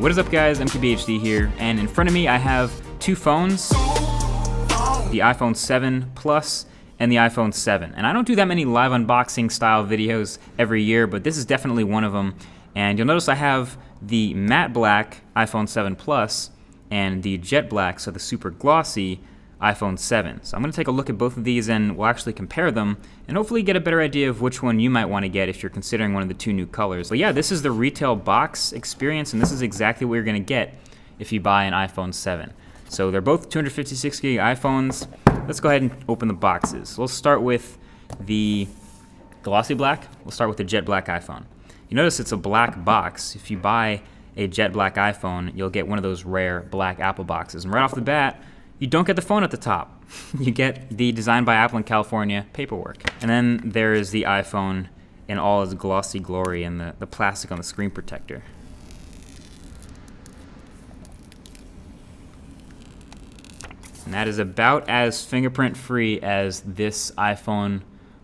What is up guys, MKBHD here, and in front of me I have two phones, the iPhone 7 Plus and the iPhone 7. And I don't do that many live unboxing style videos every year, but this is definitely one of them. And you'll notice I have the matte black iPhone 7 Plus and the jet black, so the super glossy iPhone 7. So I'm going to take a look at both of these and we'll actually compare them and hopefully get a better idea of which one you might want to get if you're considering one of the two new colors. But yeah, this is the retail box experience and this is exactly what you're going to get if you buy an iPhone 7. So they're both 256 gig iPhones. Let's go ahead and open the boxes. We'll start with the glossy black. We'll start with the jet black iPhone. You notice it's a black box. If you buy a jet black iPhone, you'll get one of those rare black Apple boxes. And right off the bat, you don't get the phone at the top. You get the Designed by Apple in California paperwork. And then there is the iPhone in all its glossy glory and the plastic on the screen protector. And that is about as fingerprint free as this iPhone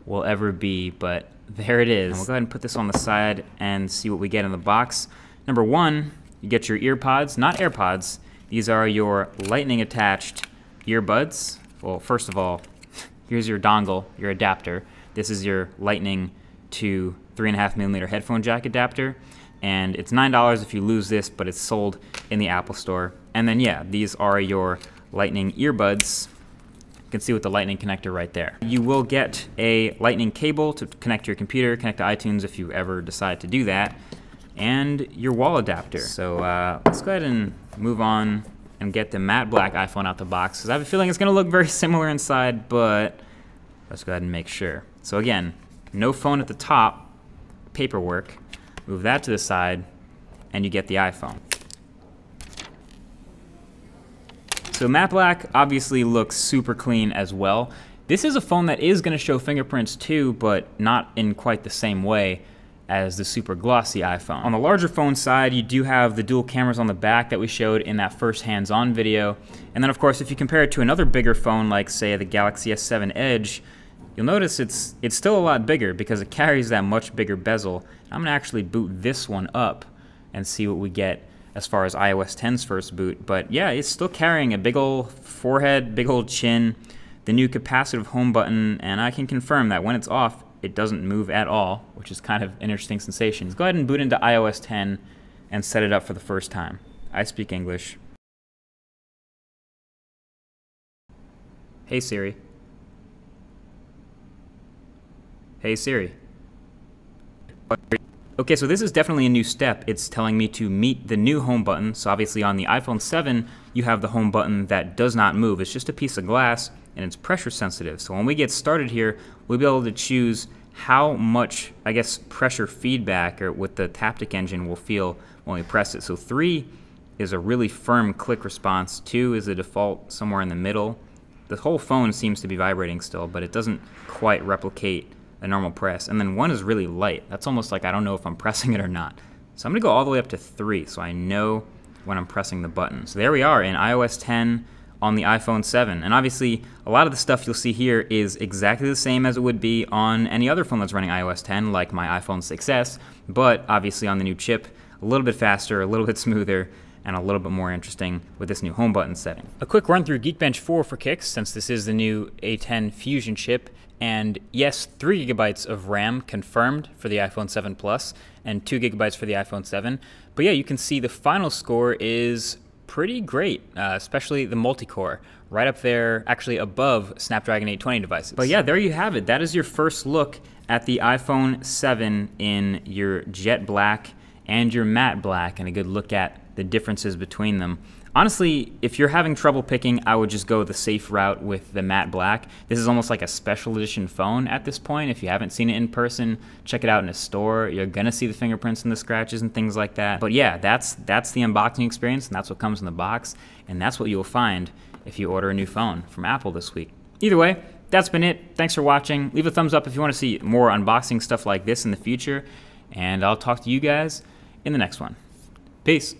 will ever be, but there it is. And we'll go ahead and put this on the side and see what we get in the box. Number one, you get your earpods, not AirPods. These are your lightning attached earbuds. Well, first of all, here's your dongle, your adapter. This is your lightning to 3.5mm headphone jack adapter. And it's $9 if you lose this, but it's sold in the Apple Store. And then yeah, these are your lightning earbuds. You can see with the lightning connector right there. You will get a lightning cable to connect to your computer, connect to iTunes if you ever decide to do that, and your wall adapter. So let's go ahead and move on and get the matte black iPhone out the box, because I have a feeling it's gonna look very similar inside, but let's go ahead and make sure. So again, no phone at the top, paperwork, move that to the side, and you get the iPhone. So matte black obviously looks super clean as well. This is a phone that is gonna show fingerprints too, but not in quite the same way as the super glossy iPhone. On the larger phone side, you do have the dual cameras on the back that we showed in that first hands-on video. And then of course, if you compare it to another bigger phone like say the Galaxy S7 Edge, you'll notice it's still a lot bigger because it carries that much bigger bezel. I'm gonna actually boot this one up and see what we get as far as iOS 10's first boot. But yeah, it's still carrying a big old forehead, big old chin, the new capacitive home button, and I can confirm that when it's off, it doesn't move at all, which is kind of an interesting sensation. Let's go ahead and boot into iOS 10 and set it up for the first time. I speak English. Hey Siri. Hey Siri. Okay, so this is definitely a new step. It's telling me to meet the new home button. So obviously on the iPhone 7, you have the home button that does not move. It's just a piece of glass and it's pressure sensitive. So when we get started here, we'll be able to choose how much, I guess, pressure feedback or with the Taptic engine will feel when we press it. So 3 is a really firm click response. 2 is the default somewhere in the middle. The whole phone seems to be vibrating still, but it doesn't quite replicate a normal press. And then 1 is really light. That's almost like I don't know if I'm pressing it or not. So I'm gonna go all the way up to 3 so I know when I'm pressing the button. So there we are in iOS 10 on the iPhone 7. And obviously, a lot of the stuff you'll see here is exactly the same as it would be on any other phone that's running iOS 10, like my iPhone 6s, but obviously on the new chip, a little bit faster, a little bit smoother, and a little bit more interesting with this new home button setting. A quick run through Geekbench 4 for kicks, since this is the new A10 Fusion chip. And yes, 3 GB of RAM confirmed for the iPhone 7 Plus, and 2 GB for the iPhone 7. But yeah, you can see the final score is pretty great, especially the multi-core, right up there, actually above Snapdragon 820 devices. But yeah, there you have it. That is your first look at the iPhone 7 in your jet black and your matte black, and a good look at the differences between them. Honestly, if you're having trouble picking, I would just go the safe route with the matte black. This is almost like a special edition phone at this point. If you haven't seen it in person, check it out in a store. You're gonna see the fingerprints and the scratches and things like that. But yeah, that's the unboxing experience, and that's what comes in the box, and that's what you'll find if you order a new phone from Apple this week. Either way, that's been it. Thanks for watching. Leave a thumbs up if you want to see more unboxing stuff like this in the future, and I'll talk to you guys in the next one. Peace.